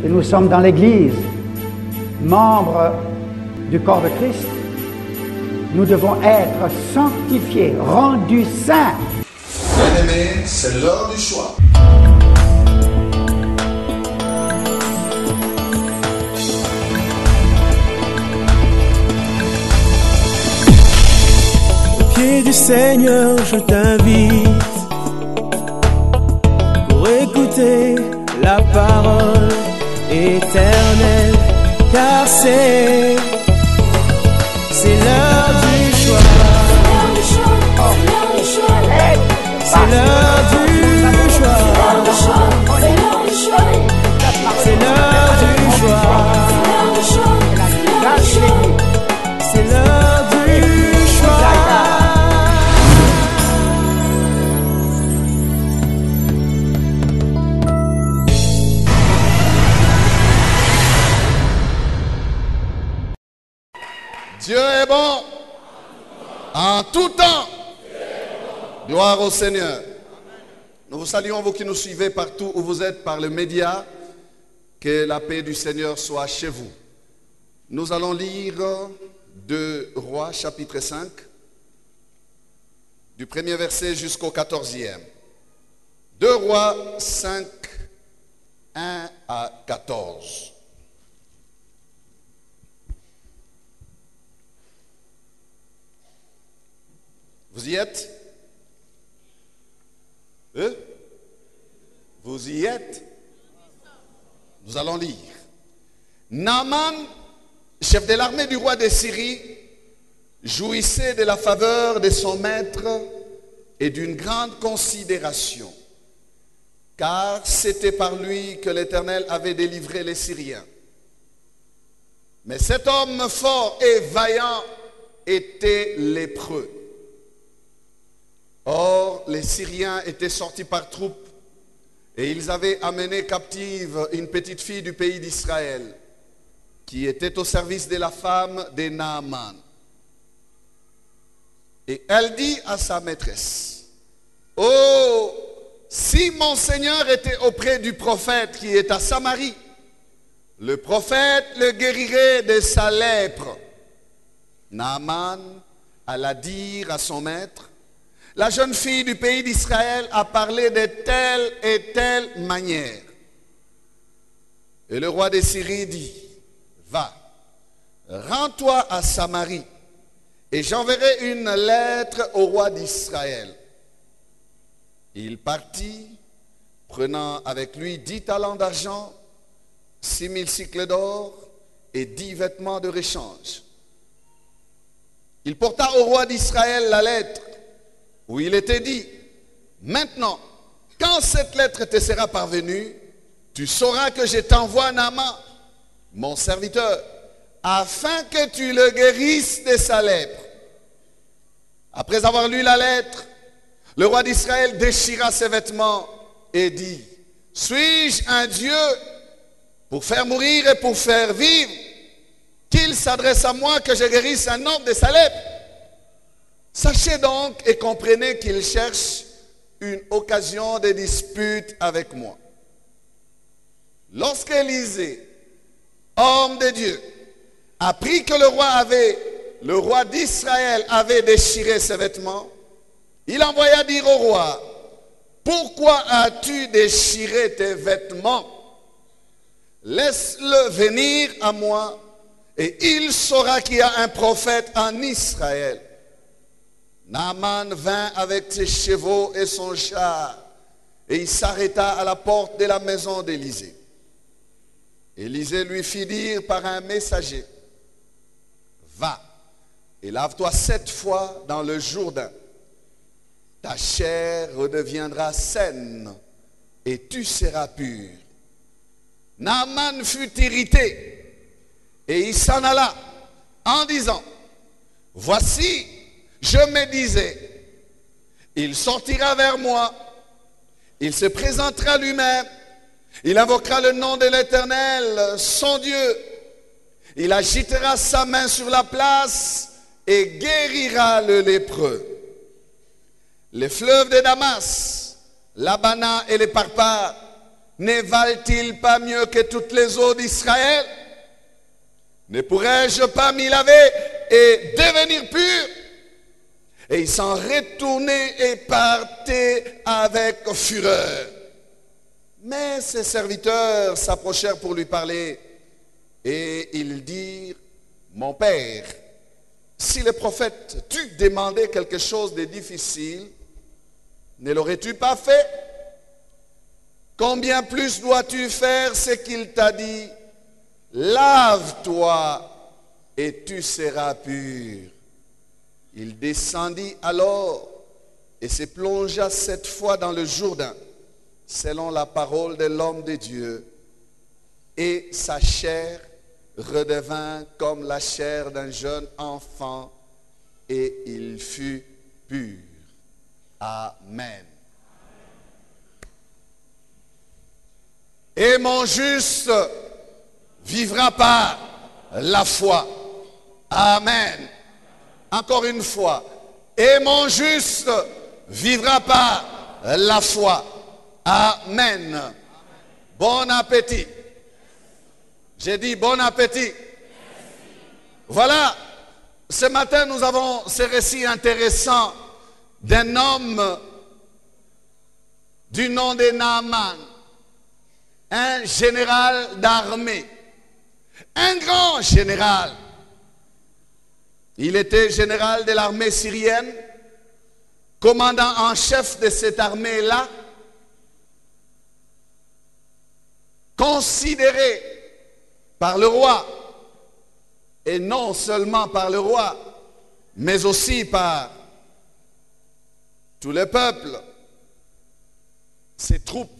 que nous sommes dans l'Église, membres du corps de Christ, nous devons être sanctifiés, rendus saints. Bien-aimés, c'est l'heure du choix. Au pied du Seigneur, je t'invite pour écouter la parole éternelle, car c'est l'heure du choix. C'est l'heure du choix. C'est l'heure du choix. C'est l'heure du choix. Dieu est bon en tout temps. Gloire au Seigneur. Nous vous saluons, vous qui nous suivez partout où vous êtes par le média. Que la paix du Seigneur soit chez vous. Nous allons lire 2 Rois chapitre 5, du premier verset jusqu'au 14e. 2 Rois 5, 1 à 14. Vous y êtes? Vous y êtes? Nous allons lire. Naaman, chef de l'armée du roi de Syrie, jouissait de la faveur de son maître et d'une grande considération, car c'était par lui que l'Éternel avait délivré les Syriens. Mais cet homme fort et vaillant était lépreux. Or, les Syriens étaient sortis par troupes et ils avaient amené captive une petite fille du pays d'Israël qui était au service de la femme de Naaman. Et elle dit à sa maîtresse: « Oh, si mon Seigneur était auprès du prophète qui est à Samarie, le prophète le guérirait de sa lèpre. » Naaman alla dire à son maître: « La jeune fille du pays d'Israël a parlé de telle et telle manière. » Et le roi de Syrie dit: « Va, rends-toi à Samarie, et j'enverrai une lettre au roi d'Israël. » Il partit, prenant avec lui 10 talents d'argent, 6000 cycles d'or et 10 vêtements de rechange. Il porta au roi d'Israël la lettre, où il était dit: « Maintenant, quand cette lettre te sera parvenue, tu sauras que je t'envoie Naaman, mon serviteur, afin que tu le guérisses de sa lèpre. » Après avoir lu la lettre, le roi d'Israël déchira ses vêtements et dit: « Suis-je un Dieu pour faire mourir et pour faire vivre, qu'il s'adresse à moi que je guérisse un homme de sa lèpre? Sachez donc et comprenez qu'il cherche une occasion de dispute avec moi. » Lorsque Élisée, homme de Dieu, apprit que le roi d'Israël avait déchiré ses vêtements, il envoya dire au roi: « Pourquoi as-tu déchiré tes vêtements? Laisse-le venir à moi, et il saura qu'il y a un prophète en Israël. » Naaman vint avec ses chevaux et son char, et il s'arrêta à la porte de la maison d'Élisée. Élisée lui fit dire par un messager: « Va et lave-toi 7 fois dans le Jourdain. Ta chair redeviendra saine et tu seras pur. » Naaman fut irrité et il s'en alla en disant: « Voici, je me disais, il sortira vers moi, il se présentera lui-même, il invoquera le nom de l'Éternel, son Dieu, il agitera sa main sur la place et guérira le lépreux. Les fleuves de Damas, l'Abana et les Parpar ne valent-ils pas mieux que toutes les eaux d'Israël? Ne pourrais-je pas m'y laver et devenir pur? Et il s'en retournait et partait avec fureur. Mais ses serviteurs s'approchèrent pour lui parler et ils dirent, mon père, si le prophète t'eût demandé quelque chose de difficile, ne l'aurais-tu pas fait? Combien plus dois-tu faire ce qu'il t'a dit? Lave-toi et tu seras pur. Il descendit alors et se plongea 7 fois dans le Jourdain, selon la parole de l'homme de Dieu, et sa chair redevint comme la chair d'un jeune enfant, et il fut pur. Amen. Et mon juste vivra par la foi. Amen. Encore une fois. Et mon juste vivra par la foi. Amen. Bon appétit. J'ai dit bon appétit. Voilà. Ce matin, nous avons ce récit intéressant d'un homme du nom de Naaman, un général d'armée, un grand général. Il était général de l'armée syrienne, commandant en chef de cette armée-là, considéré par le roi, et non seulement par le roi, mais aussi par tout le peuple, ses troupes,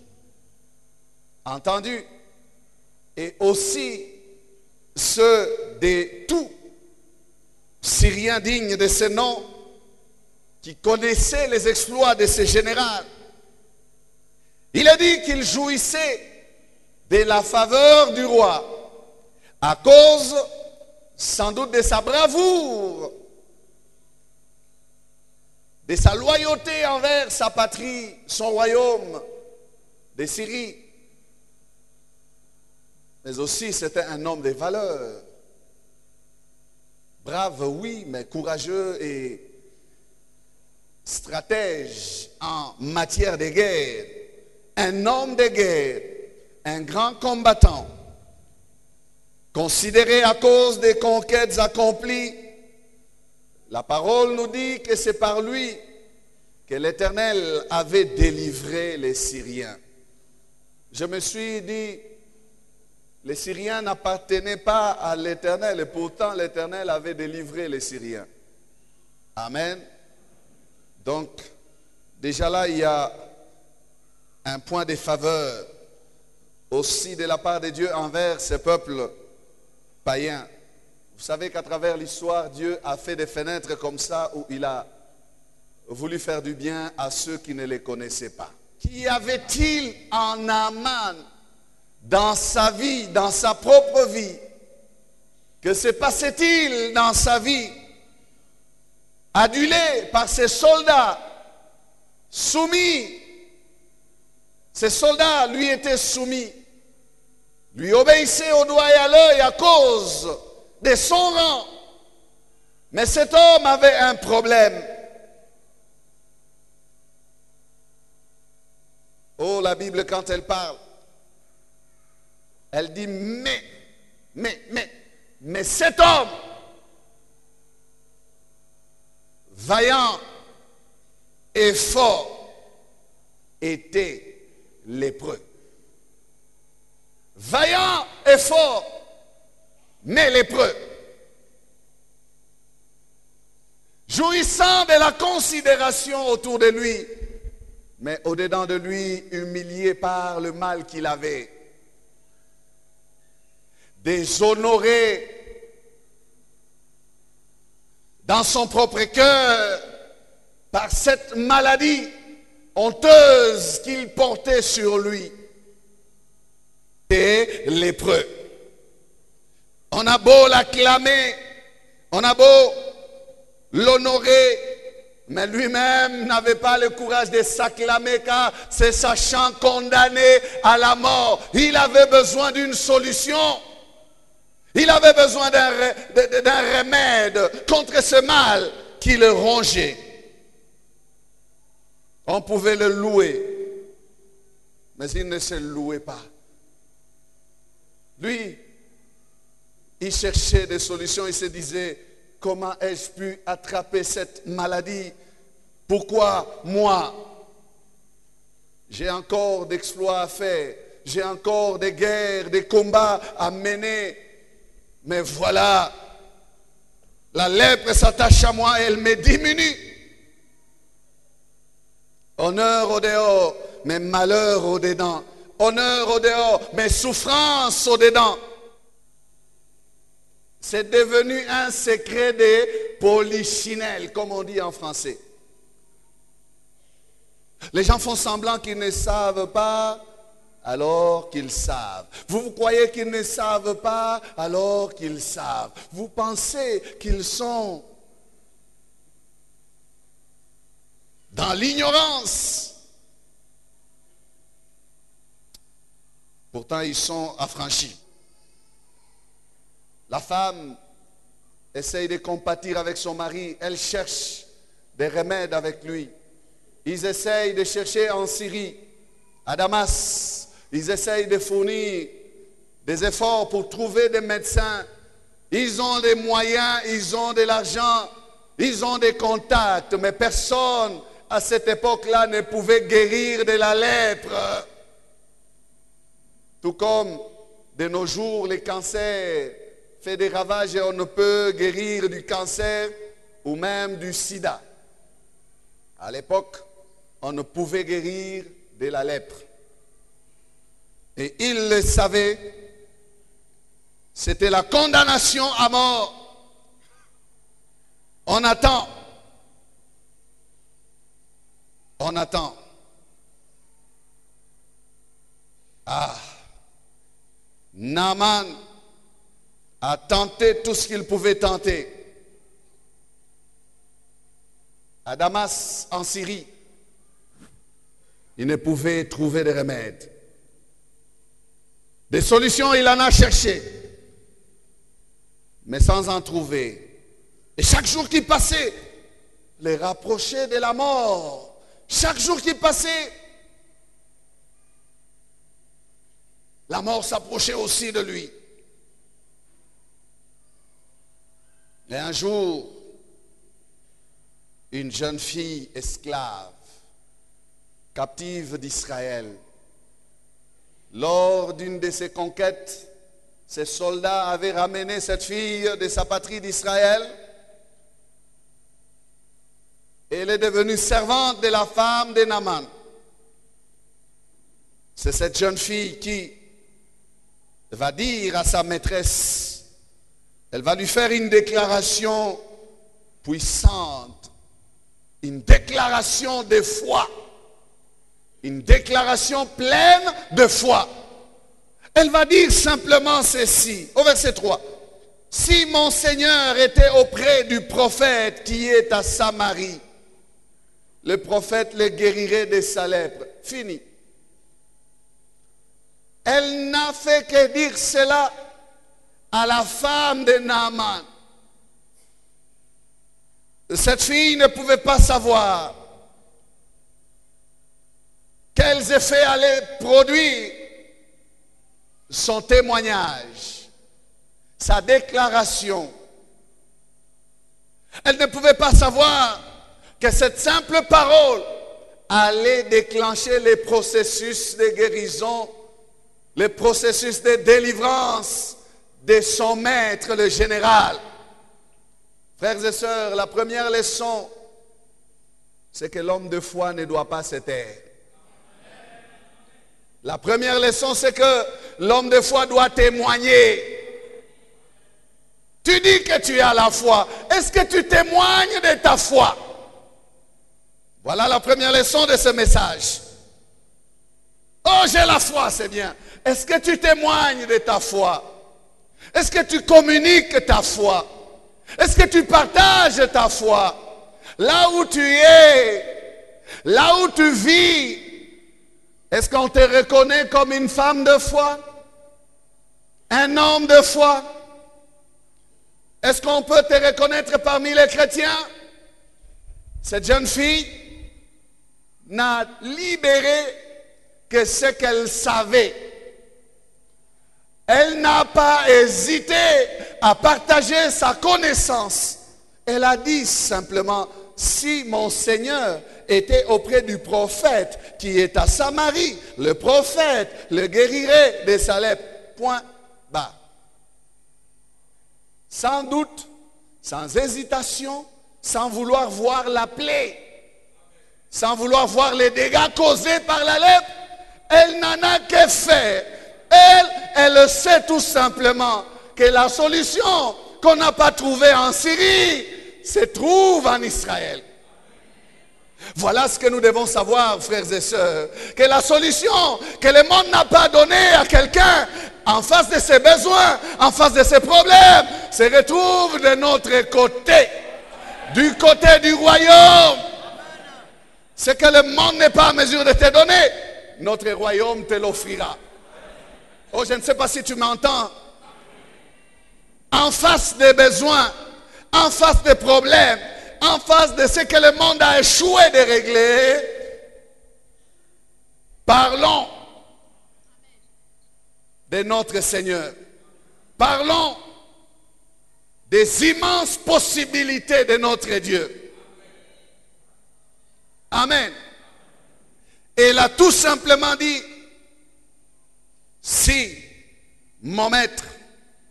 entendu, et aussi ceux de tous Syriens dignes de ce nom qui connaissaient les exploits de ce général. Il a dit qu'il jouissait de la faveur du roi à cause sans doute de sa bravoure, de sa loyauté envers sa patrie, son royaume de Syrie. Mais aussi c'était un homme de valeur. Brave, oui, mais courageux et stratège en matière de guerre. Un homme de guerre, un grand combattant, considéré à cause des conquêtes accomplies. La parole nous dit que c'est par lui que l'Éternel avait délivré les Syriens. Je me suis dit, les Syriens n'appartenaient pas à l'Éternel et pourtant l'Éternel avait délivré les Syriens. Amen. Donc, déjà là, il y a un point de faveur aussi de la part de Dieu envers ce peuple païen. Vous savez qu'à travers l'histoire, Dieu a fait des fenêtres comme ça où il a voulu faire du bien à ceux qui ne les connaissaient pas. Qu'y avait-il en Naaman dans sa vie, dans sa propre vie? Que se passait-il dans sa vie? Adulé par ses soldats, soumis. Ces soldats lui étaient soumis, lui obéissaient au doigt et à l'œil à cause de son rang. Mais cet homme avait un problème. Oh, la Bible, quand elle parle, elle dit mais cet homme, vaillant et fort, était lépreux. Vaillant et fort, mais lépreux. Jouissant de la considération autour de lui, mais au-dedans de lui, humilié par le mal qu'il avait. Déshonoré dans son propre cœur par cette maladie honteuse qu'il portait sur lui. Et lépreux. On a beau l'acclamer, on a beau l'honorer, Mais lui-même n'avait pas le courage de s'acclamer car c'est sachant condamné à la mort. Il avait besoin d'une solution. Il avait besoin d'un remède contre ce mal qui le rongeait. On pouvait le louer, mais il ne se louait pas. Lui, il cherchait des solutions. Il se disait, comment ai-je pu attraper cette maladie? Pourquoi moi? J'ai encore d'exploits à faire. J'ai encore des guerres, des combats à mener. Mais voilà, la lèpre s'attache à moi et elle me diminue. Honneur au dehors, mais malheur au dedans. Honneur au dehors, mais souffrance au dedans. C'est devenu un secret de polichinelle, comme on dit en français. Les gens font semblant qu'ils ne savent pas, alors qu'ils savent. Vous croyez qu'ils ne savent pas, alors qu'ils savent. Vous pensez qu'ils sont dans l'ignorance. Pourtant, ils sont affranchis. La femme essaye de compatir avec son mari. Elle cherche des remèdes avec lui. Ils essayent de chercher en Syrie, à Damas. Ils essayent de fournir des efforts pour trouver des médecins. Ils ont des moyens, ils ont de l'argent, ils ont des contacts. Mais personne à cette époque-là ne pouvait guérir de la lèpre. Tout comme de nos jours, les cancers fait des ravages et on ne peut guérir du cancer ou même du sida. À l'époque, on ne pouvait guérir de la lèpre. Et il le savait, c'était la condamnation à mort. On attend. On attend. Ah, Naaman a tenté tout ce qu'il pouvait tenter. À Damas, en Syrie, il ne pouvait trouver de remède. Des solutions, il en a cherché, mais sans en trouver. Et chaque jour qui passait, les rapprochait de la mort. Chaque jour qui passait, la mort s'approchait aussi de lui. Et un jour, une jeune fille esclave, captive d'Israël, lors d'une de ses conquêtes, ses soldats avaient ramené cette fille de sa patrie d'Israël. Et elle est devenue servante de la femme de Naaman. C'est cette jeune fille qui va dire à sa maîtresse, elle va lui faire une déclaration puissante, une déclaration de foi, une déclaration pleine de foi. Elle va dire simplement ceci, au verset 3. Si mon Seigneur était auprès du prophète qui est à Samarie, le prophète le guérirait de sa lèpre. Fini. Elle n'a fait que dire cela à la femme de Naaman. Cette fille ne pouvait pas savoir quels effets allait produire son témoignage, sa déclaration. Elle ne pouvait pas savoir que cette simple parole allait déclencher les processus de guérison, les processus de délivrance de son maître, le général. Frères et sœurs, la première leçon, c'est que l'homme de foi ne doit pas se taire. La première leçon, c'est que l'homme de foi doit témoigner. Tu dis que tu as la foi. Est-ce que tu témoignes de ta foi? Voilà la première leçon de ce message. Oh, j'ai la foi, c'est bien. Est-ce que tu témoignes de ta foi? Est-ce que tu communiques ta foi? Est-ce que tu partages ta foi? là où tu es, là où tu vis, est-ce qu'on te reconnaît comme une femme de foi? Un homme de foi? Est-ce qu'on peut te reconnaître parmi les chrétiens? Cette jeune fille n'a libéré que ce qu'elle savait. Elle n'a pas hésité à partager sa connaissance. Elle a dit simplement, si mon Seigneur était auprès du prophète qui est à Samarie, le prophète le guérirait de sa lèpre. Point barre. Sans doute, sans hésitation, sans vouloir voir la plaie, sans vouloir voir les dégâts causés par la lèpre, elle n'en a que faire. Elle sait tout simplement que la solution qu'on n'a pas trouvée en Syrie se trouve en Israël. Voilà ce que nous devons savoir, frères et sœurs, que la solution que le monde n'a pas donnée à quelqu'un en face de ses besoins, en face de ses problèmes, se retrouve de notre côté, du côté du royaume. Ce que le monde n'est pas en mesure de te donner, notre royaume te l'offrira. Oh, je ne sais pas si tu m'entends. En face des besoins, en face des problèmes, en face de ce que le monde a échoué de régler, parlons de notre Seigneur. Parlons des immenses possibilités de notre Dieu. Amen. Et il a tout simplement dit, si mon maître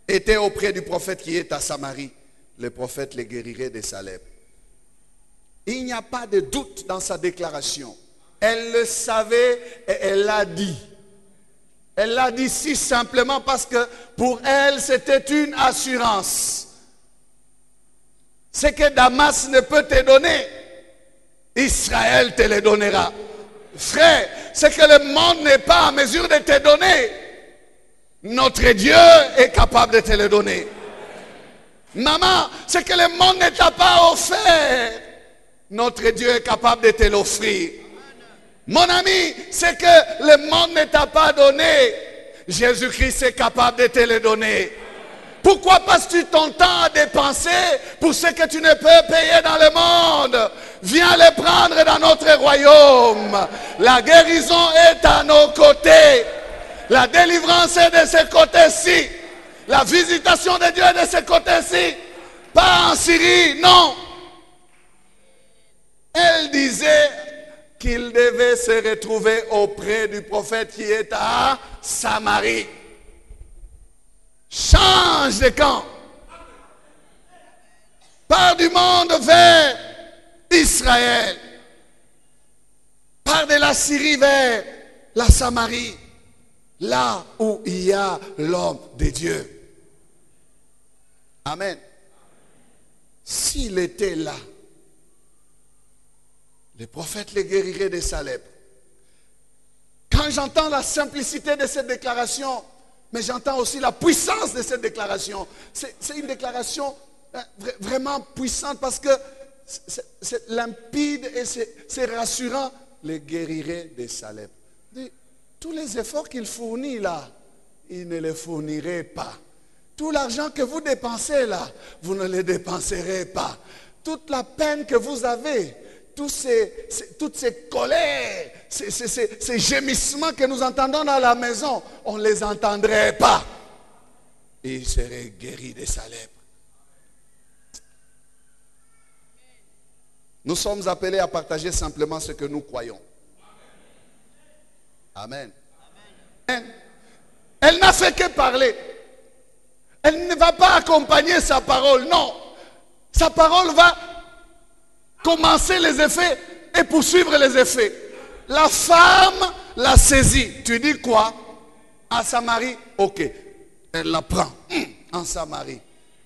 était auprès du prophète qui est à Samarie, le prophète le guérirait de sa lèpre. Il n'y a pas de doute dans sa déclaration. Elle le savait et elle l'a dit. Elle l'a dit si simplement parce que pour elle, c'était une assurance. Ce que Damas ne peut te donner, Israël te le donnera. Frère, ce que le monde n'est pas en mesure de te donner, notre Dieu est capable de te le donner. Maman, ce que le monde ne t'a pas offert, notre Dieu est capable de te l'offrir. Mon ami, ce que le monde ne t'a pas donné, Jésus-Christ est capable de te le donner. Pourquoi passes-tu ton temps à dépenser pour ce que tu ne peux payer dans le monde? Viens le prendre dans notre royaume. La guérison est à nos côtés. La délivrance est de ce côté-ci. La visitation de Dieu est de ce côté-ci. Pas en Syrie, non. Elle disait qu'il devait se retrouver auprès du prophète qui est à Samarie. Change de camp. Pars du monde vers Israël. Pars de la Syrie vers la Samarie. Là où il y a l'homme de Dieu. Amen. S'il était là, le prophète le guérirait de sa lèpre. Quand j'entends la simplicité de cette déclaration, mais j'entends aussi la puissance de cette déclaration. C'est une déclaration vraiment puissante parce que c'est limpide et c'est rassurant. Le guérirait de sa lèpre. Tous les efforts qu'il fournit là, il ne les fournirait pas. Tout l'argent que vous dépensez là, vous ne le dépenserez pas. Toute la peine que vous avez, toutes ces colères, ces gémissements que nous entendons dans la maison, on ne les entendrait pas. Et il serait guéri de sa lèpre. Nous sommes appelés à partager simplement ce que nous croyons. Amen. Amen. Elle n'a fait que parler. Elle ne va pas accompagner sa parole, non. Sa parole va commencer les effets et poursuivre les effets. La femme l'a saisie. Tu dis quoi? À Samarie? Ok. Elle la prend en Samarie.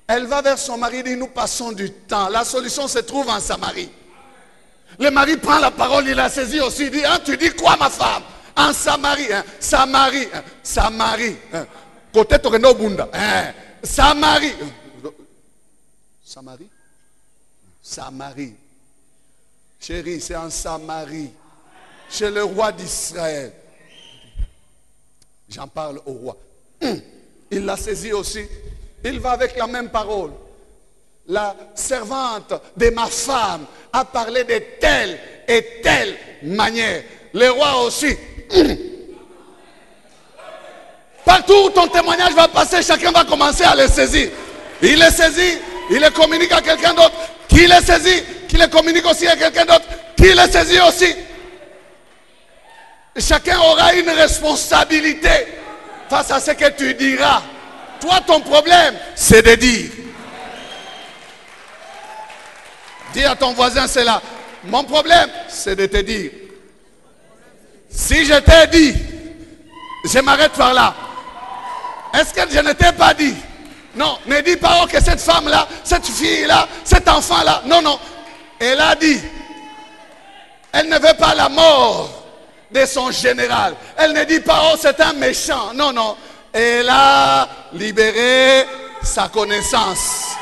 Elle va vers son mari et dit, nous passons du temps. La solution se trouve en Samarie. Le mari prend la parole, il la saisit aussi. Il dit, hein, tu dis quoi ma femme? En Samarie, hein, Samarie, hein, Samarie. Hein. Côté Toreno Bunda. Hein, Samarie. Samarie? Samarie. Chérie, c'est en Samarie, chez le roi d'Israël. J'en parle au roi. Il l'a saisi aussi. Il va avec la même parole. La servante de ma femme a parlé de telle et telle manière. Le roi aussi. Partout où ton témoignage va passer, chacun va commencer à le saisir. Il le saisit, il le communique à quelqu'un d'autre, qui le saisit, qui le communique aussi à quelqu'un d'autre, qui le saisit aussi. Chacun aura une responsabilité face à ce que tu diras. Toi, ton problème, c'est de dire. Dis à ton voisin, c'est là. Mon problème, c'est de te dire. Si je t'ai dit, je m'arrête par là. Est-ce que je ne t'ai pas dit? Non, ne dis pas que cette femme-là, cette fille-là, cet enfant-là, non, non. Elle a dit, elle ne veut pas la mort de son général. Elle ne dit pas, oh, c'est un méchant. Non, non. Elle a libéré sa connaissance.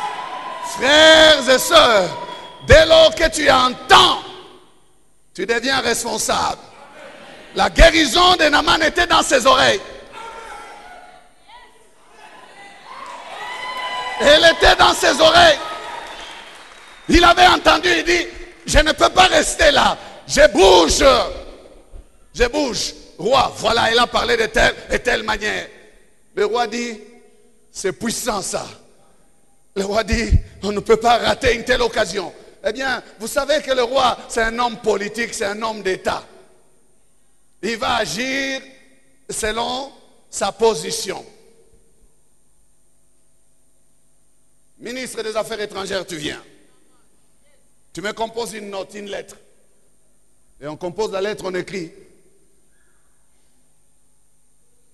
Frères et sœurs, dès lors que tu entends, tu deviens responsable. La guérison de Naaman était dans ses oreilles. Elle était dans ses oreilles. Il avait entendu, il dit, je ne peux pas rester là. Je bouge. Je bouge. Roi, voilà, il a parlé de telle et telle manière. Le roi dit, c'est puissant ça. Le roi dit, on ne peut pas rater une telle occasion. Eh bien, vous savez que le roi, c'est un homme politique, c'est un homme d'État. Il va agir selon sa position. Ministre des Affaires étrangères, tu viens. Tu me composes une note, une lettre. Et on compose la lettre, on écrit.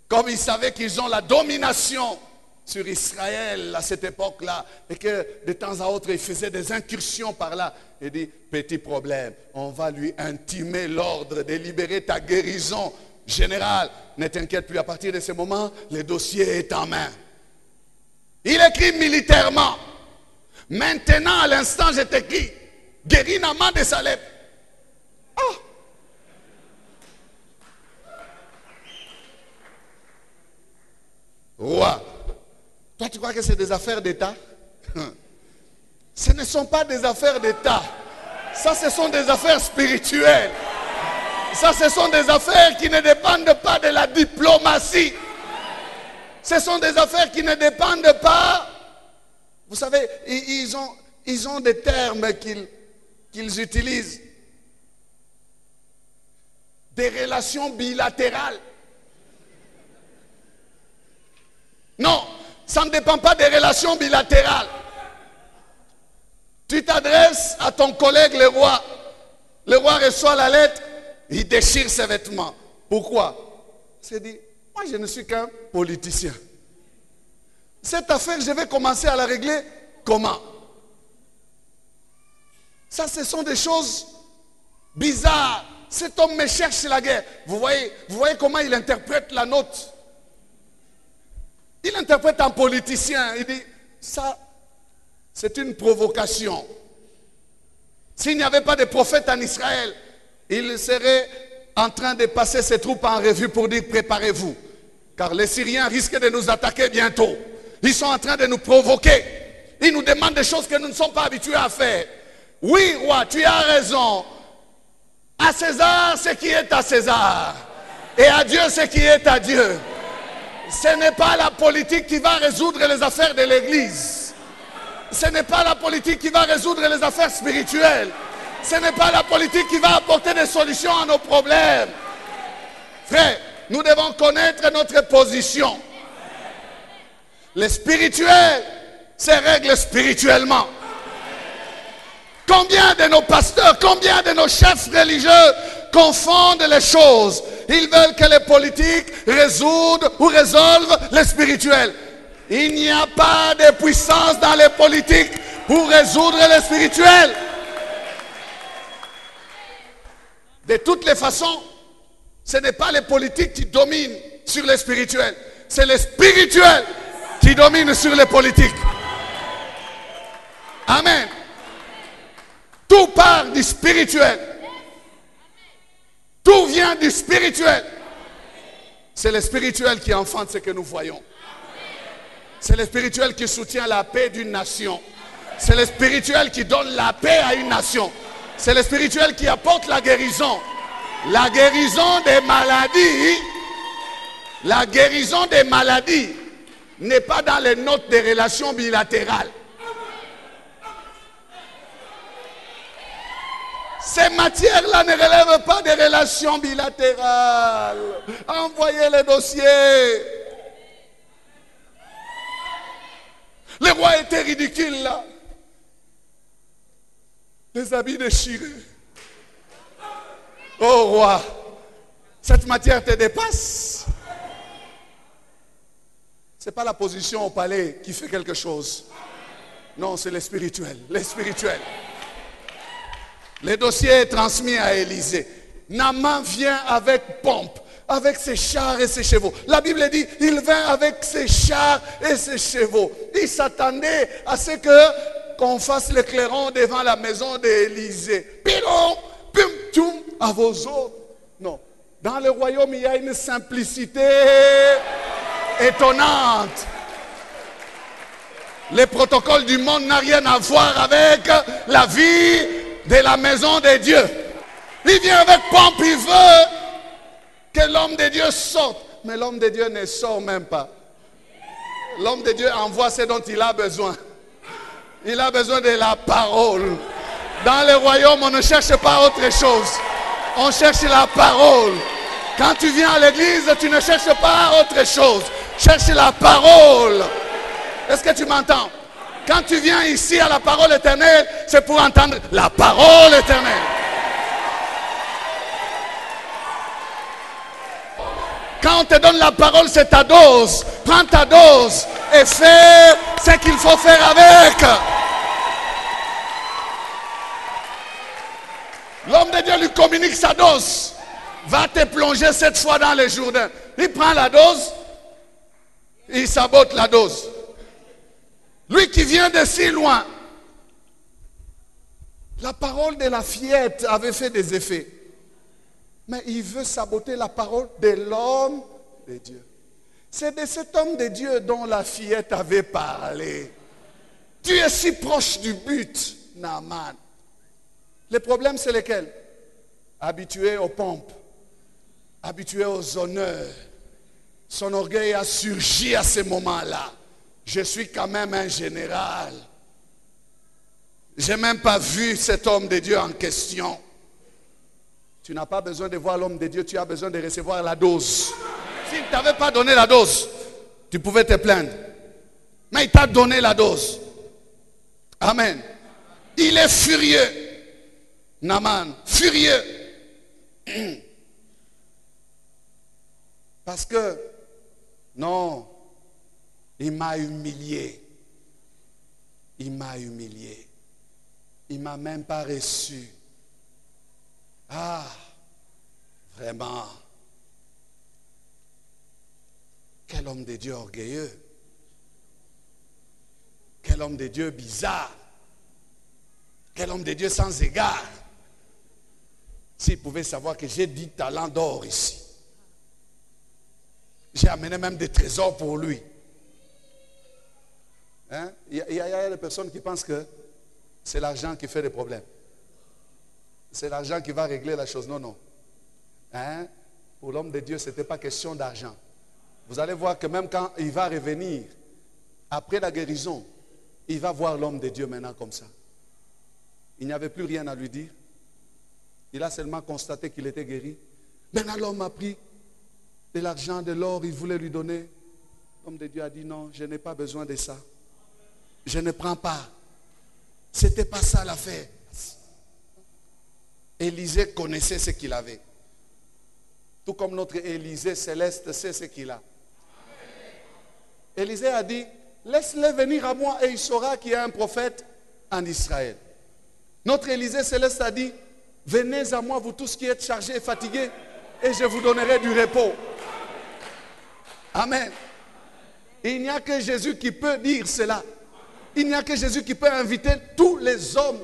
Comme ils savaient qu'ils ont la domination sur Israël à cette époque-là, et que de temps à autre, ils faisaient des incursions par là. Il dit, petit problème, on va lui intimer l'ordre de libérer ta guérison générale. Ne t'inquiète plus, à partir de ce moment, le dossier est en main. Il écrit militairement. Maintenant, à l'instant, je t'écris. Guéris Naaman de sa lèpre. Ah! Roi, toi tu crois que c'est des affaires d'État? Ce ne sont pas des affaires d'État. Ça, ce sont des affaires spirituelles. Ça, ce sont des affaires qui ne dépendent pas de la diplomatie. Ce sont des affaires qui ne dépendent pas. Vous savez, ils ont des termes qu'ils utilisent. Des relations bilatérales. Non, ça ne dépend pas des relations bilatérales. Tu t'adresses à ton collègue le roi. Le roi reçoit la lettre, il déchire ses vêtements. Pourquoi? Il s'est dit, moi je ne suis qu'un politicien. Cette affaire, je vais commencer à la régler comment? Ça, ce sont des choses bizarres. Cet homme me cherche la guerre. Vous voyez comment il interprète la note? Il interprète en politicien. Il dit, ça, c'est une provocation. S'il n'y avait pas de prophète en Israël, il serait en train de passer ses troupes en revue pour dire, préparez-vous. Car les Syriens risquent de nous attaquer bientôt. Ils sont en train de nous provoquer. Ils nous demandent des choses que nous ne sommes pas habitués à faire. Oui, roi, tu as raison. À César, ce qui est à César. Et à Dieu, ce qui est à Dieu. Ce n'est pas la politique qui va résoudre les affaires de l'Église. Ce n'est pas la politique qui va résoudre les affaires spirituelles. Ce n'est pas la politique qui va apporter des solutions à nos problèmes. Frère, nous devons connaître notre position. Le spirituel se règle spirituellement. Combien de nos pasteurs, combien de nos chefs religieux confondent les choses? Ils veulent que les politiques résoudent ou résolvent le spirituel. Il n'y a pas de puissance dans les politiques pour résoudre le spirituel. De toutes les façons, ce n'est pas les politiques qui dominent sur le spirituel. C'est le spirituel qui domine sur les politiques. Amen. Tout part du spirituel. Tout vient du spirituel. C'est le spirituel qui enfante ce que nous voyons. C'est le spirituel qui soutient la paix d'une nation. C'est le spirituel qui donne la paix à une nation. C'est le spirituel qui apporte la guérison. La guérison des maladies. La guérison des maladies n'est pas dans les notes des relations bilatérales. Ces matières-là ne relèvent pas des relations bilatérales. Envoyez les dossiers. Le roi était ridicule là. Les habits déchirés. Oh roi, cette matière te dépasse. Ce n'est pas la position au palais qui fait quelque chose. Non, c'est le spirituel. Le spirituel. Le dossier est transmis à Élisée. Naaman vient avec pompe, avec ses chars et ses chevaux. La Bible dit, il vint avec ses chars et ses chevaux. Il s'attendait à ce qu'on fasse le clairon devant la maison d'Élisée. Pilon, pum, tum, à vos autres. Non. Dans le royaume, il y a une simplicité étonnante. Le protocole du monde n'a rien à voir avec la vie de la maison de Dieu. Il vient avec pompe, il veut que l'homme de Dieu sorte. Mais l'homme de Dieu ne sort même pas. L'homme de Dieu envoie ce dont il a besoin. Il a besoin de la parole. Dans le royaume, on ne cherche pas autre chose. On cherche la parole. Quand tu viens à l'église, tu ne cherches pas autre chose. Cherche la parole. Est-ce que tu m'entends? Quand tu viens ici à la parole éternelle, c'est pour entendre la parole éternelle. Quand on te donne la parole, c'est ta dose. Prends ta dose et fais ce qu'il faut faire avec. L'homme de Dieu lui communique sa dose. Va te plonger 7 fois dans le Jourdain. Il prend la dose, il sabote la dose. Lui qui vient de si loin, la parole de la fillette avait fait des effets. Mais il veut saboter la parole de l'homme de Dieu. C'est de cet homme de Dieu dont la fillette avait parlé. Tu es si proche du but, Naaman. Le problème, c'est lequel? Habitué aux pompes, habitué aux honneurs. Son orgueil a surgi à ce moment-là. Je suis quand même un général. Je n'ai même pas vu cet homme de Dieu en question. Tu n'as pas besoin de voir l'homme de Dieu, tu as besoin de recevoir la dose. S'il ne t'avait pas donné la dose, tu pouvais te plaindre. Mais il t'a donné la dose. Amen. Il est furieux. Naaman, furieux. Parce que, non, il m'a humilié. Il m'a humilié. Il ne m'a même pas reçu. Ah, vraiment. Quel homme de Dieu orgueilleux. Quel homme de Dieu bizarre. Quel homme de Dieu sans égard. S'il pouvait savoir que j'ai 10 talents d'or ici. J'ai amené même des trésors pour lui. Hein? Il y a des personnes qui pensent que c'est l'argent qui fait des problèmes. C'est l'argent qui va régler la chose. Non, non. Hein? Pour l'homme de Dieu, ce n'était pas question d'argent. Vous allez voir que même quand il va revenir, après la guérison, il va voir l'homme de Dieu maintenant comme ça. Il n'y avait plus rien à lui dire. Il a seulement constaté qu'il était guéri. Maintenant l'homme a pris de l'argent, de l'or, il voulait lui donner. L'homme de Dieu a dit non, je n'ai pas besoin de ça. Je ne prends pas. Ce n'était pas ça l'affaire. Élisée connaissait ce qu'il avait. Tout comme notre Élisée céleste sait ce qu'il a. Élisée a dit, laisse-les venir à moi et il saura qu'il y a un prophète en Israël. Notre Élisée céleste a dit, venez à moi vous tous qui êtes chargés et fatigués et je vous donnerai du repos. Amen. Il n'y a que Jésus qui peut dire cela. Il n'y a que Jésus qui peut inviter tous les hommes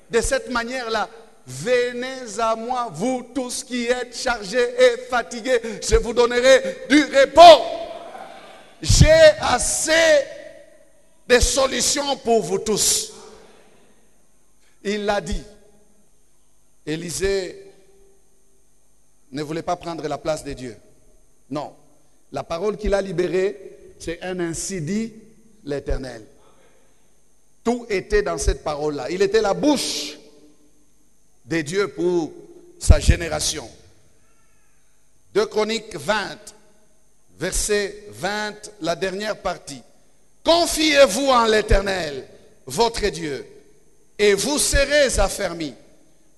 de cette manière-là. Venez à moi, vous tous qui êtes chargés et fatigués, je vous donnerai du repos. J'ai assez de solutions pour vous tous. Il l'a dit. Élisée ne voulait pas prendre la place de Dieu. Non. La parole qu'il a libérée, c'est un ainsi dit l'Éternel. Tout était dans cette parole-là. Il était la bouche de Dieu pour sa génération. 2 Chroniques 20, verset 20, la dernière partie. Confiez-vous en l'Éternel, votre Dieu, et vous serez affermis.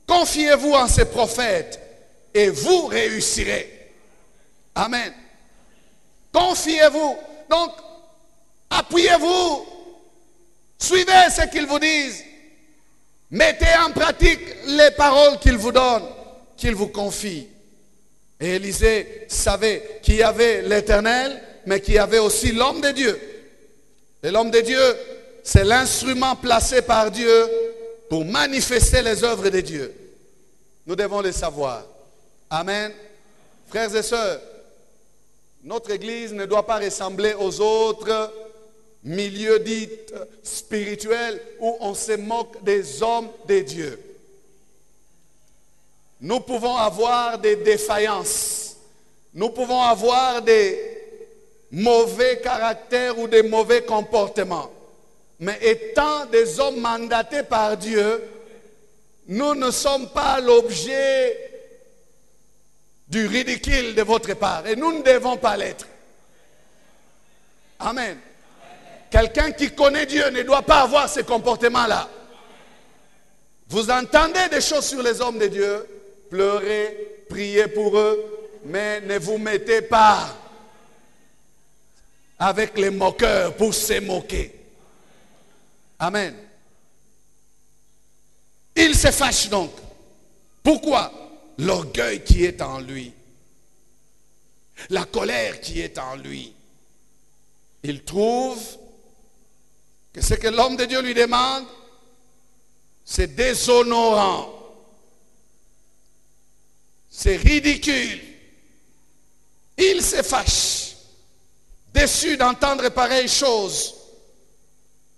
Confiez-vous en ses prophètes, et vous réussirez. Amen. Confiez-vous. Donc, appuyez-vous. Suivez ce qu'ils vous disent. Mettez en pratique les paroles qu'il vous donne, qu'il vous confie. Et Élisée savait qu'il y avait l'Éternel, mais qu'il y avait aussi l'homme de Dieu. Et l'homme de Dieu, c'est l'instrument placé par Dieu pour manifester les œuvres de Dieu. Nous devons le savoir. Amen. Frères et sœurs, notre Église ne doit pas ressembler aux autres milieux dits spirituels où on se moque des hommes de Dieu. Nous pouvons avoir des défaillances. Nous pouvons avoir des mauvais caractères ou des mauvais comportements. Mais étant des hommes mandatés par Dieu, nous ne sommes pas l'objet du ridicule de votre part. Et nous ne devons pas l'être. Amen. Quelqu'un qui connaît Dieu ne doit pas avoir ce comportement-là. Vous entendez des choses sur les hommes de Dieu, pleurez, priez pour eux, mais ne vous mettez pas avec les moqueurs pour se moquer. Amen. Il se fâche donc. Pourquoi? L'orgueil qui est en lui. La colère qui est en lui. Il trouve que ce que l'homme de Dieu lui demande, c'est déshonorant. C'est ridicule. Il se fâche, déçu d'entendre pareille chose.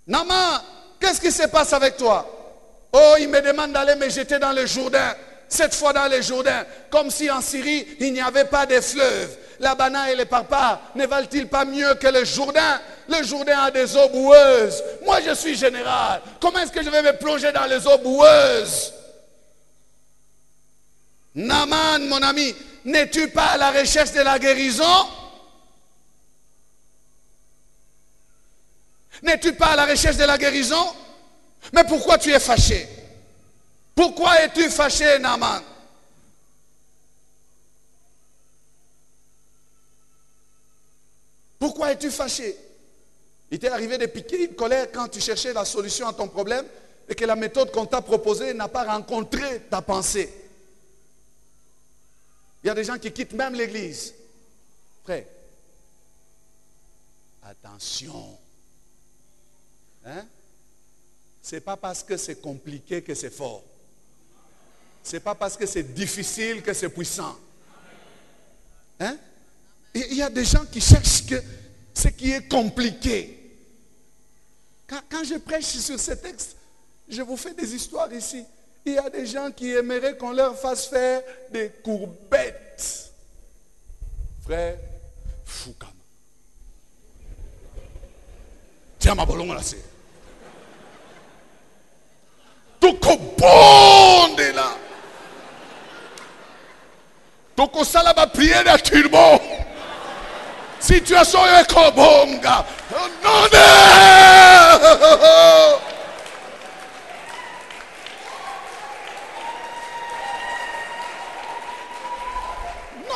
Naaman, qu'est-ce qui se passe avec toi? Oh, il me demande d'aller me jeter dans le Jourdain. Cette fois dans le Jourdain, comme si en Syrie, il n'y avait pas de fleuve. L'Abana et les Parpars ne valent-ils pas mieux que le Jourdain? Le Jourdain a des eaux boueuses. Moi, je suis général. Comment est-ce que je vais me plonger dans les eaux boueuses? Naaman, mon ami, n'es-tu pas à la recherche de la guérison? N'es-tu pas à la recherche de la guérison? Mais pourquoi tu es fâché? Pourquoi es-tu fâché, Naaman? Pourquoi es-tu fâché? Il t'est arrivé de piquer une colère quand tu cherchais la solution à ton problème et que la méthode qu'on t'a proposée n'a pas rencontré ta pensée. Il y a des gens qui quittent même l'église. Frère, attention. Hein? Ce n'est pas parce que c'est compliqué que c'est fort. Ce n'est pas parce que c'est difficile que c'est puissant. Hein? Il y a des gens qui cherchent ce qui est compliqué. Quand je prêche sur ce texte, je vous fais des histoires ici. Il y a des gens qui aimeraient qu'on leur fasse faire des courbettes. Frère, Foukam. Tiens ma bolonga là, c'est. Tout bon de là. Tout ça là va prier de turbo. Situation est kobonga. Non,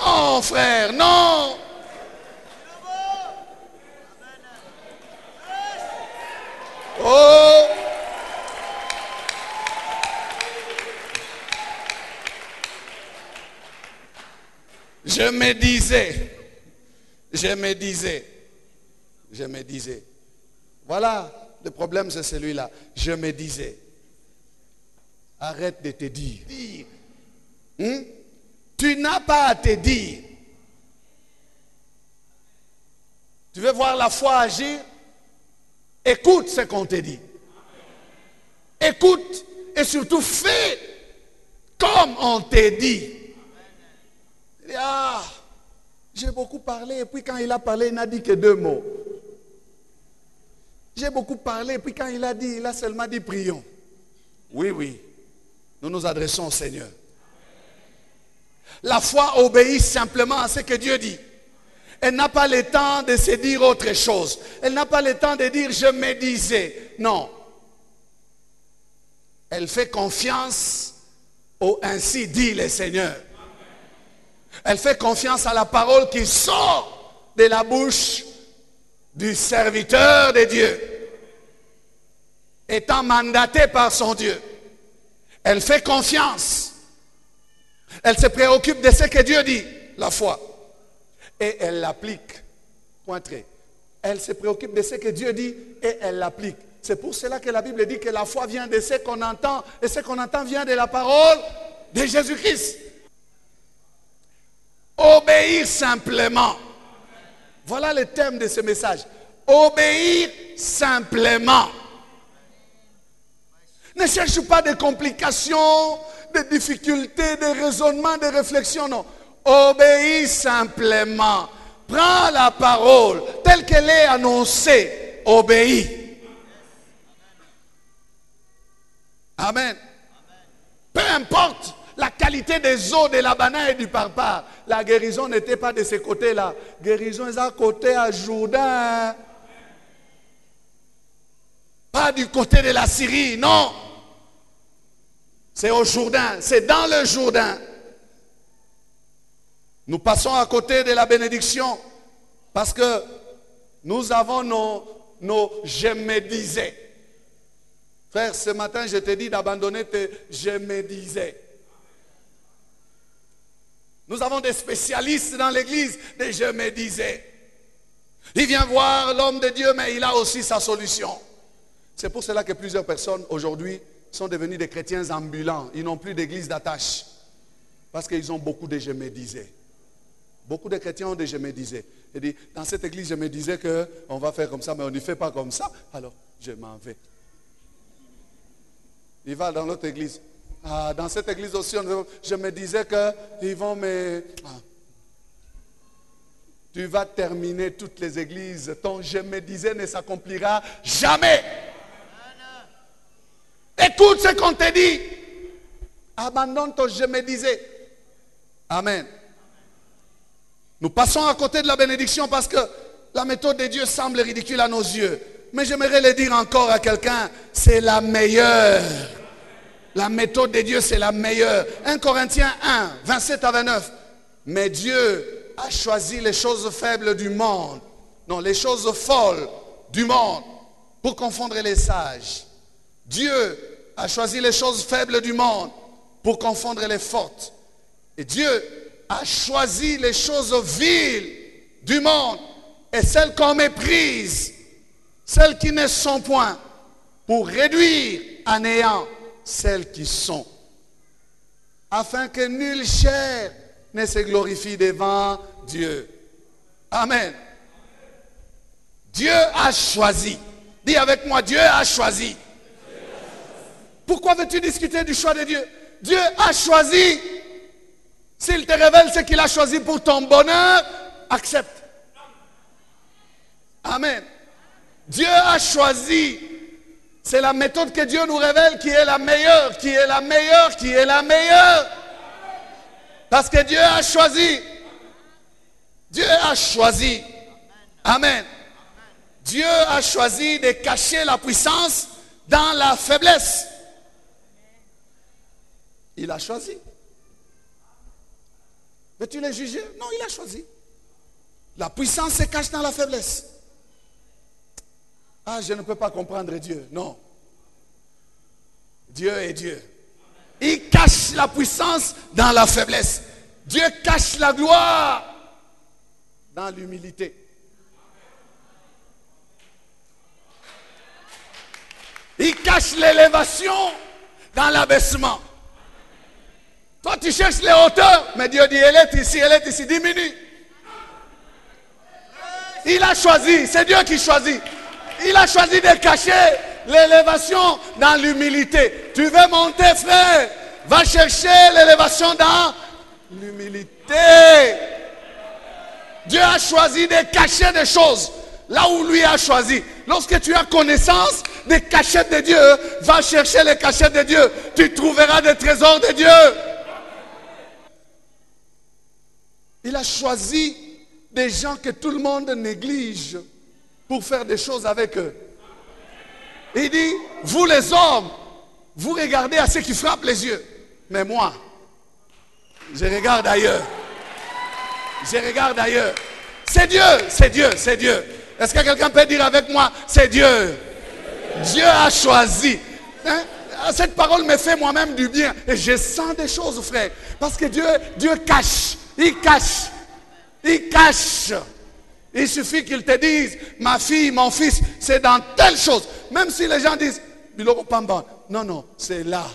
non, frère, non. Oh. Je me disais, voilà, le problème c'est celui-là. Je me disais, Arrête de te dire. Tu n'as pas à te dire. Tu veux voir la foi agir? Écoute ce qu'on te dit. Écoute et surtout fais comme on te dit. Ah, j'ai beaucoup parlé et puis quand il a parlé, il n'a dit que 2 mots. J'ai beaucoup parlé et puis quand il a seulement dit prions. Oui, oui, nous nous adressons au Seigneur. La foi obéit simplement à ce que Dieu dit. Elle n'a pas le temps de se dire autre chose. Elle n'a pas le temps de dire je me disais. Non. Elle fait confiance au ainsi dit le Seigneur. Elle fait confiance à la parole qui sort de la bouche du serviteur de Dieu, étant mandaté par son Dieu. Elle fait confiance. Elle se préoccupe de ce que Dieu dit, la foi. Et elle l'applique. Pointré. Elle se préoccupe de ce que Dieu dit et elle l'applique. C'est pour cela que la Bible dit que la foi vient de ce qu'on entend et ce qu'on entend vient de la parole de Jésus-Christ. Obéir simplement. Voilà le thème de ce message. Obéir simplement. Ne cherche pas de complications, de difficultés, de raisonnements, de réflexions, non. Obéis simplement. Prends la parole telle qu'elle est annoncée. Obéis. Amen. Peu importe la qualité des eaux de la banane et du parpar. La guérison n'était pas de ce côté-là. Guérison est à côté à Jourdain. Pas du côté de la Syrie, non. C'est au Jourdain, c'est dans le Jourdain. Nous passons à côté de la bénédiction parce que nous avons nos je me disais. Frère, ce matin, je t'ai dit d'abandonner tes je me disais. Nous avons des spécialistes dans l'église des je me disais. Il vient voir l'homme de Dieu, mais il a aussi sa solution. C'est pour cela que plusieurs personnes aujourd'hui sont devenus des chrétiens ambulants. Ils n'ont plus d'église d'attache. Parce qu'ils ont beaucoup de je me disais. Beaucoup de chrétiens ont des je me disais. Ils disent, dans cette église, je me disais qu'on va faire comme ça, mais on n'y fait pas comme ça. Alors, je m'en vais. Il va dans l'autre église. Ah, dans cette église aussi, je me disais qu'ils vont me... Ah. Tu vas terminer toutes les églises. Ton je me disais ne s'accomplira jamais. Écoute ce qu'on te dit. Abandonne ton je me disais. Amen. Nous passons à côté de la bénédiction parce que la méthode de Dieu semble ridicule à nos yeux. Mais j'aimerais le dire encore à quelqu'un, c'est la meilleure. La méthode de Dieu, c'est la meilleure. 1 Corinthiens 1, 27 à 29. Mais Dieu a choisi les choses faibles du monde. Non, les choses folles du monde pour confondre les sages. Dieu a choisi les choses faibles du monde pour confondre les fortes. Et Dieu a choisi les choses viles du monde et celles qu'on méprise, celles qui ne sont point, pour réduire à néant celles qui sont, afin que nulle chair ne se glorifie devant Dieu. Amen. Dieu a choisi. Dis avec moi, Dieu a choisi. Pourquoi veux-tu discuter du choix de Dieu? Dieu a choisi. S'il te révèle ce qu'il a choisi pour ton bonheur, accepte. Amen. Dieu a choisi. C'est la méthode que Dieu nous révèle qui est la meilleure, qui est la meilleure, qui est la meilleure. Parce que Dieu a choisi. Dieu a choisi. Amen. Dieu a choisi de cacher la puissance dans la faiblesse. Il a choisi. Veux-tu les juger? Non, il a choisi. La puissance se cache dans la faiblesse. Ah, je ne peux pas comprendre Dieu. Non. Dieu est Dieu. Il cache la puissance dans la faiblesse. Dieu cache la gloire dans l'humilité. Il cache l'élévation dans l'abaissement. Toi, tu cherches les hauteurs, mais Dieu dit, elle est ici, diminue. Il a choisi, c'est Dieu qui choisit. Il a choisi de cacher l'élévation dans l'humilité. Tu veux monter, frère? Va chercher l'élévation dans l'humilité. Dieu a choisi de cacher des choses là où lui a choisi. Lorsque tu as connaissance des cachettes de Dieu, va chercher les cachettes de Dieu. Tu trouveras des trésors de Dieu. Il a choisi des gens que tout le monde néglige pour faire des choses avec eux. Il dit, vous les hommes, vous regardez à ceux qui frappent les yeux. Mais moi, je regarde ailleurs. Je regarde ailleurs. C'est Dieu, c'est Dieu, c'est Dieu. Est-ce que quelqu'un peut dire avec moi, c'est Dieu? Dieu a choisi. Hein? Cette parole me fait moi-même du bien. Et je sens des choses, frère. Parce que Dieu cache. Il cache. Il cache. Il suffit qu'il te dise, ma fille, mon fils, c'est dans telle chose. Même si les gens disent, non, non, c'est là.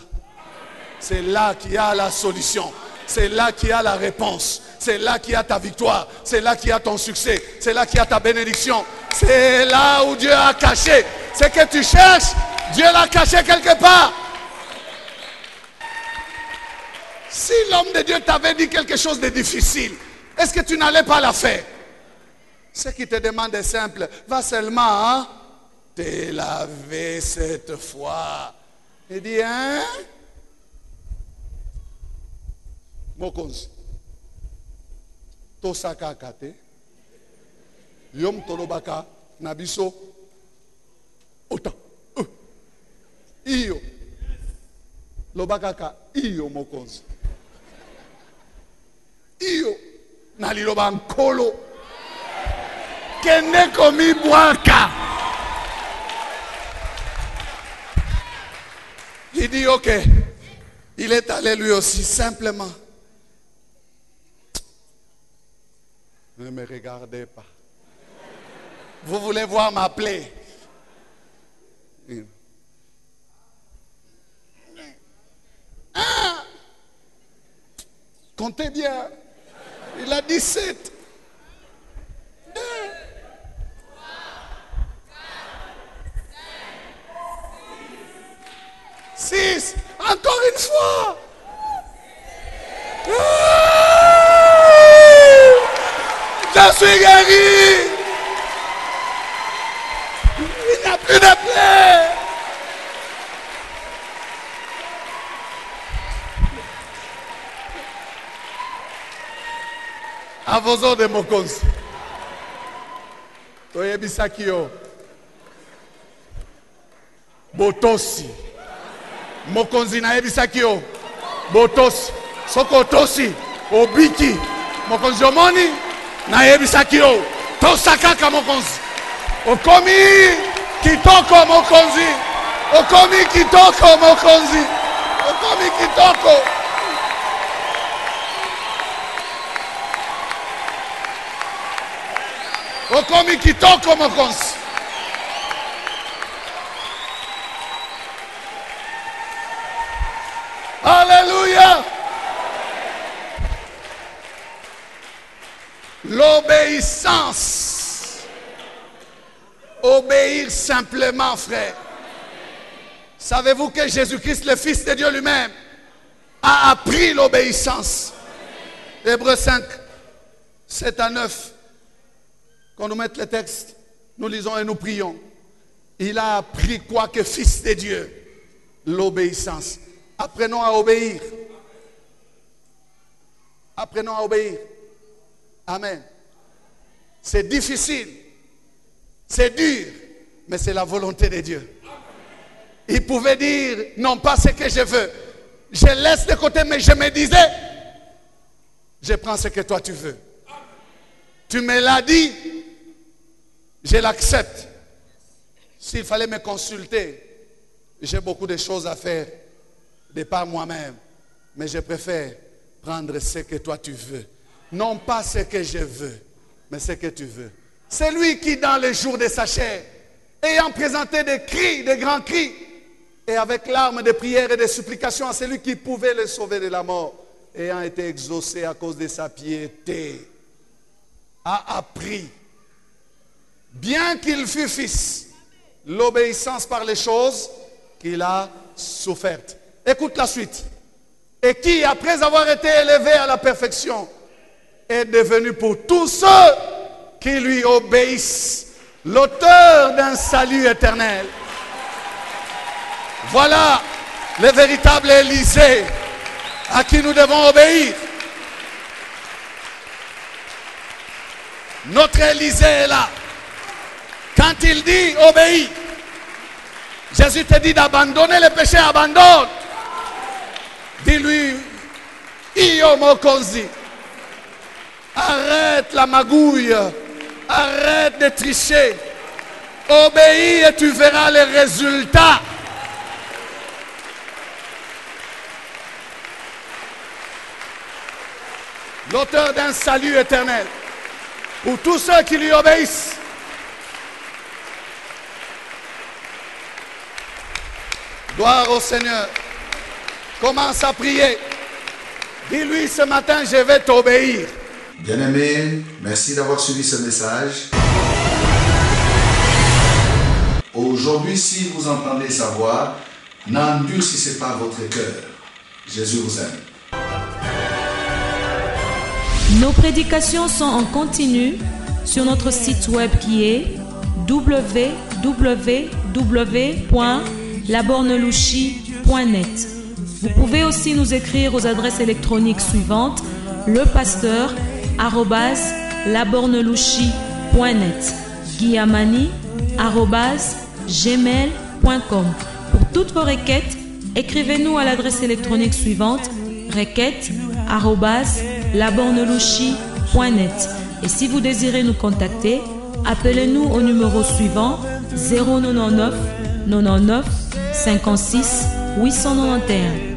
C'est là qu'il y a la solution. C'est là qu'il y a la réponse. C'est là qu'il y a ta victoire. C'est là qu'il y a ton succès. C'est là qu'il y a ta bénédiction. C'est là où Dieu a caché. Ce que tu cherches, Dieu l'a caché quelque part. Si l'homme de Dieu t'avait dit quelque chose de difficile, est-ce que tu n'allais pas la faire? Ce qui te demande est simple. Va seulement te laver cette fois. Il dit, hein? Mokonzi. Tosaka kate. Yom tolobaka nabiso. Autant. Iyo. Lobaka ka iyo mokonzi. Iyo. Naliloba nkolo. Kende komi bwaka. Il dit ok. Il est allé lui aussi simplement. Ne me regardez pas. Vous voulez voir ma plaie? Ah! Comptez bien. Il a 17. 2, 3, 4, 5, 6. Encore une fois. Je suis guéri. Il n'y a plus de plaie. À vos ordres, Mokonzi. Toyebisakio. Botosi. Mokonzi na ebisakio. Botosi. Sokotosi. Obiki. Mokonzi omoni. Na ebisakio. Tosakaka Mokonzi. Okomi kitoko Mokonzi. Okomi kitoko Mokonzi. Okomi kitoko. Okomi kitoko Mokonzi. Alléluia. L'obéissance. Obéir simplement, frère. Savez-vous que Jésus-Christ, le Fils de Dieu lui-même, a appris l'obéissance? Hébreux 5, 7 à 9. Quand nous mettons le texte, nous lisons et nous prions. Il a appris quoi que Fils de Dieu? L'obéissance. Apprenons à obéir. Apprenons à obéir. Amen. C'est difficile. C'est dur. Mais c'est la volonté de Dieu. Il pouvait dire, non pas ce que je veux. Je laisse de côté, mais je me disais, je prends ce que toi tu veux. Tu me l'as dit, je l'accepte. S'il fallait me consulter, j'ai beaucoup de choses à faire de par moi-même. Mais je préfère prendre ce que toi tu veux. Non pas ce que je veux, mais ce que tu veux. C'est lui qui, dans les jours de sa chair, ayant présenté des cris, des grands cris, et avec larmes de prières et de supplications à celui qui pouvait le sauver de la mort, ayant été exaucé à cause de sa piété, a appris, bien qu'il fût fils, l'obéissance par les choses qu'il a souffertes. Écoute la suite. Et qui, après avoir été élevé à la perfection, est devenu pour tous ceux qui lui obéissent l'auteur d'un salut éternel. Voilà le véritable Élysée à qui nous devons obéir. Notre Élysée est là. Quand il dit obéis, Jésus te dit d'abandonner le péché, abandonne. Dis-lui, io mokonzi. Arrête la magouille, arrête de tricher. Obéis et tu verras les résultats. L'auteur d'un salut éternel pour tous ceux qui lui obéissent. Gloire au Seigneur. Commence à prier. Dis-lui ce matin, je vais t'obéir. Bien-aimés, merci d'avoir suivi ce message. Aujourd'hui, si vous entendez sa voix, n'endurcissez pas votre cœur. Jésus vous aime. Nos prédications sont en continu sur notre site web qui est www.labornelouchi.net. Vous pouvez aussi nous écrire aux adresses électroniques suivantes: lepasteur@labornelouchi.net, guillamani@gmail.com. Pour toutes vos requêtes, écrivez-nous à l'adresse électronique suivante: requêtes@labornelouchi.net. Et si vous désirez nous contacter, appelez-nous au numéro suivant: 099 99 56 891.